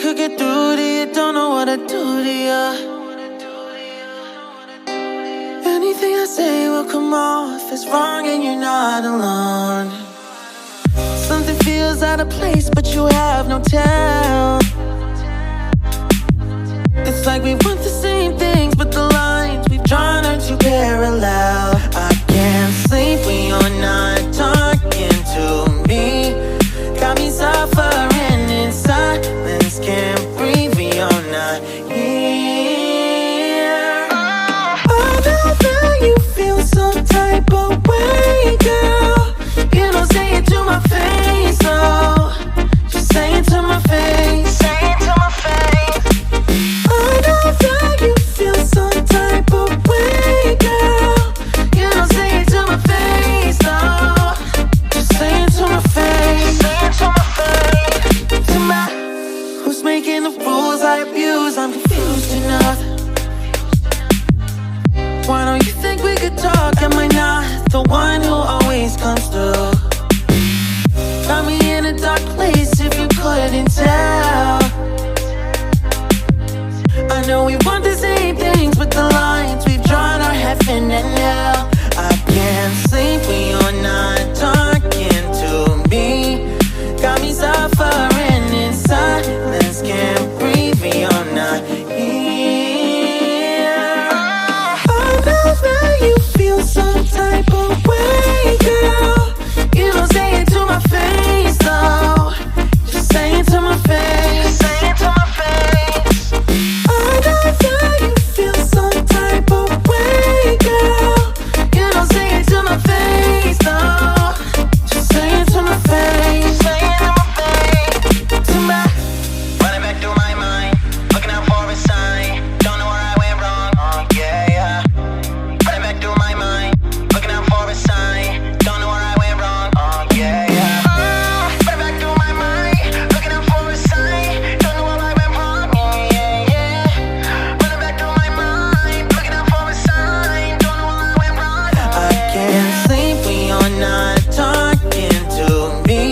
could get through to you, don't know what to do to you. Anything I say will come off as wrong and you're not alone. Something feels out of place but you have no tell. It's like we want the same things but the lines we've drawn are too parallel. I can't sleep when you're not talking to me. Got me suffering in silence, can't breathe when you're not here. Oh, now you feel some type of way, girl. You don't say it to my face, oh. Just say it to my face. Say it to my face. I know that you feel some type of way, girl. You don't say it to my face, oh. Just say it to my face. Say it to my face. To my, who's making the rules I abuse? I'm confused enough. Why don't you think we could talk? Am I not the one who always comes through? Got me in a dark place if you couldn't tell. I know we want the same things, but the lines we've drawn are heaven and hell. I can't sleep when you're not talking to me. Got me suffering in silence, can't breathe when you're not here. I know that you feel some type of way, girl. You don't say it to my face, though. Just say it to my face. Say it to my face. I know that you feel some type of way, girl. You don't say it to my face, though. Just say it to my face. Say it to my face. To my, running back through my mind, looking out for a sign. Don't know where I went wrong, oh yeah, yeah. Running back through my mind, looking out for a sign. Don't know where I went wrong, oh yeah, yeah. Running back through my mind, looking out for a sign. Don't know where I went wrong, oh yeah, yeah. Running back through my mind, looking out for a sign. Don't know where I went wrong, oh I can't sleep when you're not talking to me.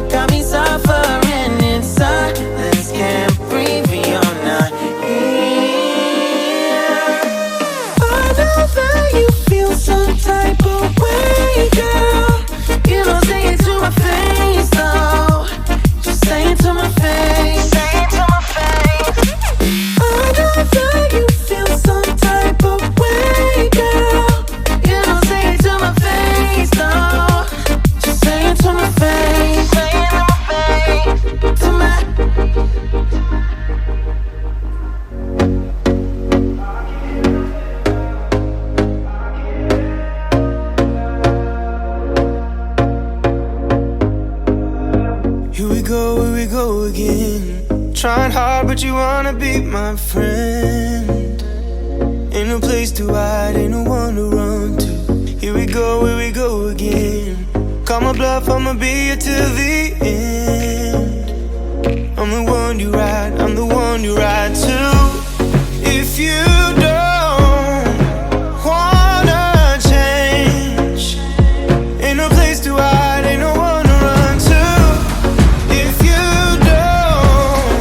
Got me suffering in silence, can't breathe when you're not here. I know that you feel some type of way, girl. You don't say it to my face, though. Just say it to my face. Say it to my face. I know that you feel some type of way, girl. You don't say it to my face, though. Just say it to my face. Say it to my face. To my, here we go again. Trying hard, but you wanna be my friend. Ain't no place to hide, ain't no one to run to. Here we go again. Call my bluff, I'ma be here till the end. I'm the one you ride, I'm the one you ride to. If you don't wanna change, ain't no place to hide, ain't no one to run to. If you don't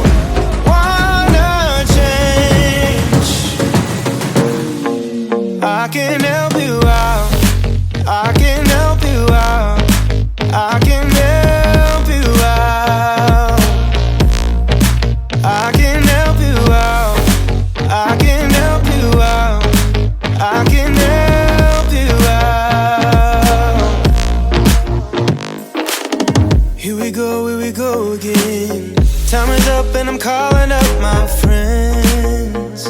wanna change, I can help you out. I can help you out. I can help you out. I can help you out. I can help you out. I can help you out. Here we go again. Time is up and I'm calling up my friends.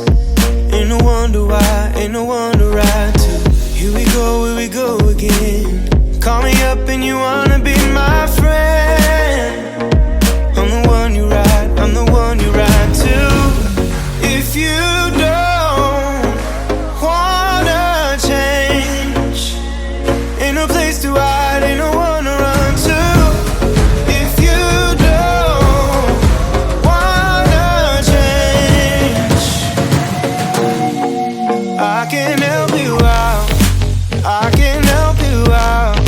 Ain't no wonder why, ain't no one to ride to. Here we go again. Call me up and you wanna be my friend. I'm the one you ride, I'm the one you ride to. If you don't wanna change, ain't no place to hide, ain't no one to run to. If you don't wanna change, I can help you out. I can help you out.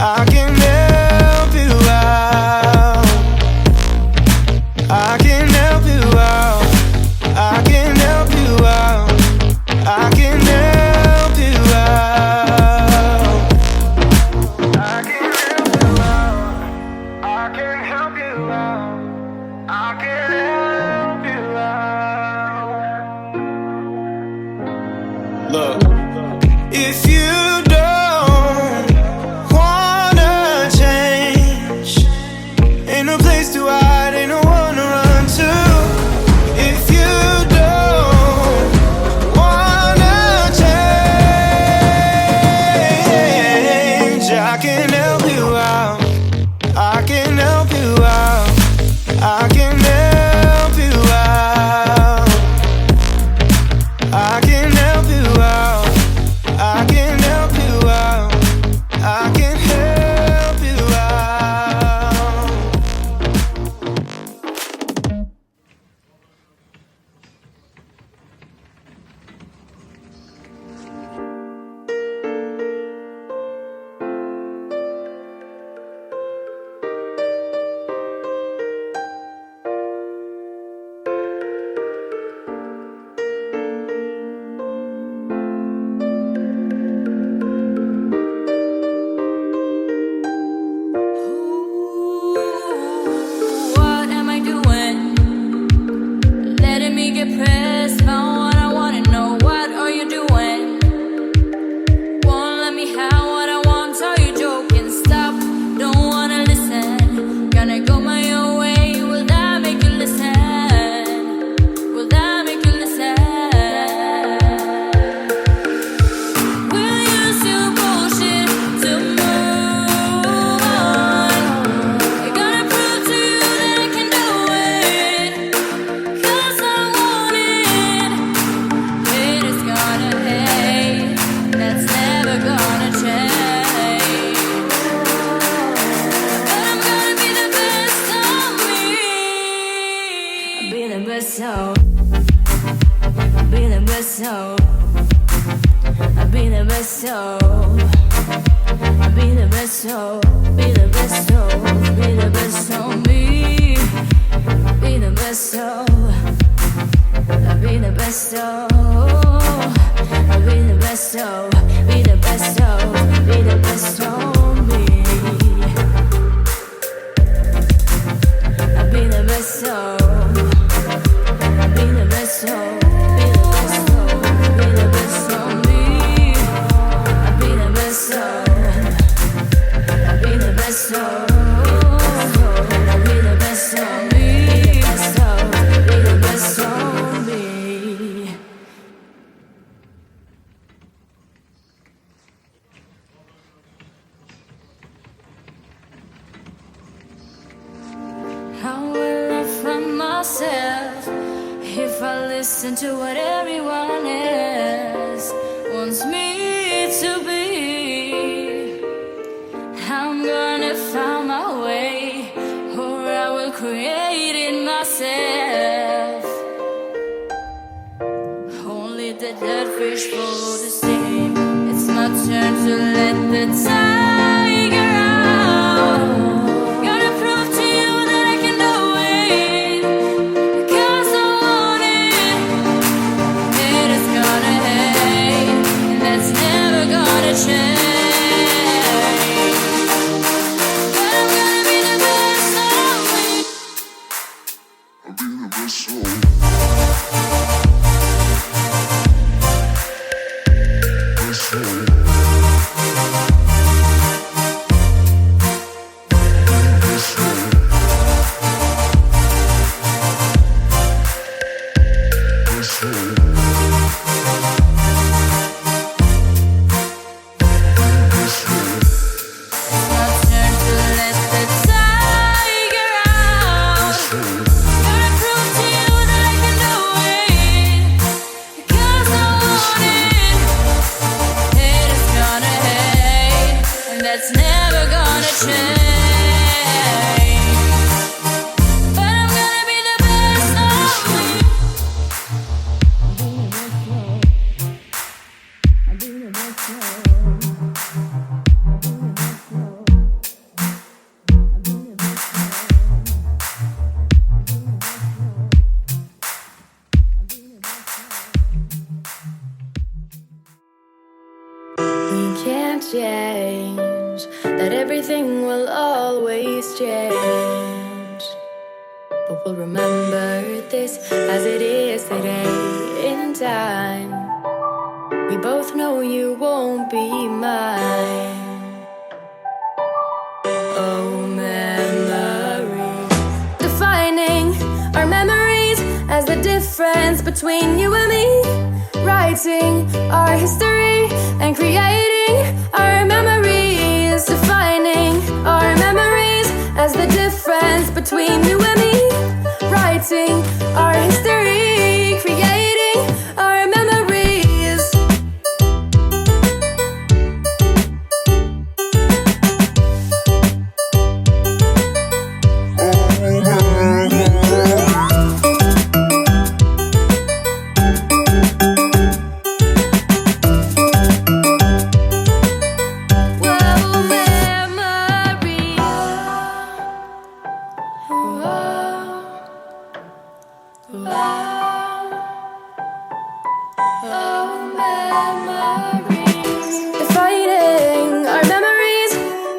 I can help you out. I can help Look, if you don't wanna change, ain't no place to hide, ain't no one to run to. If you don't wanna change, I can help you out. I can help you out. I can help you out. I can help you out. I can help you out. I can help you out. What am I doing? Letting me get pressed on what I wanna know. What are you doing? Won't let me have what I want. Are you joking? Stop, don't wanna listen. Gonna go my own way. Will that make you listen? Will that make you listen? Will you still bullshit to move on? You're gonna prove to you that I can do it, 'cause I want it. Haters gonna hate, that's never gonna change. But I'm gonna be the best of me. I'll be the best of. I'll be the best of. I'll be the best of. I'll be the best of. Be the best of. Be the best of me. Be the best of. I'll be the best of. I'll be the best of. Be the best of. Be the best of me. I'll be the best of. I'll be the best of. Be the best of. Be the best of me. I'll be the best of. I'll be the best of. I'll be the best of me. Be the best of me. How will I find myself if I listen to what everyone else wants me to be? I'm gonna find my way, or I will create it myself. Only the dead fish follow the same. It's my turn to let the tiger out. Gotta prove to you that I can do it, 'cause I want it. Haters gonna hate, and that's never gonna change. But I'm gonna be the best of me. I'll be the best of. Best of. Best of. Best of. Best of. My turn to let the tiger out. Gotta prove to you that I can do it, 'cause I want it. Haters gonna hate, and that's never gonna change. But I'm gonna be the best of me. I'll be the best of. We can't change that, everything will always change. But we'll remember this as it is today in time. We both know you won't be mine. Oh, memories. Defining our memories as the difference between you and me. Writing our history and creating our memories. Defining our memories as the difference between you and me. Writing our history, creating our memories. Whoa, memories. Oh, memories. Defining our memories,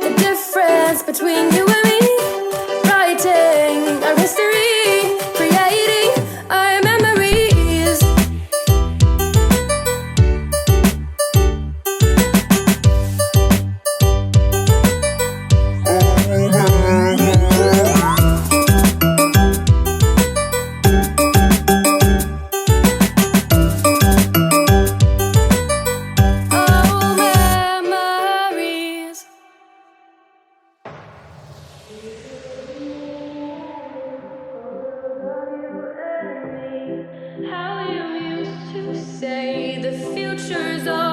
the difference between you and me. Writing our history, creating our memories. Oh, memories. How you used to say the future's all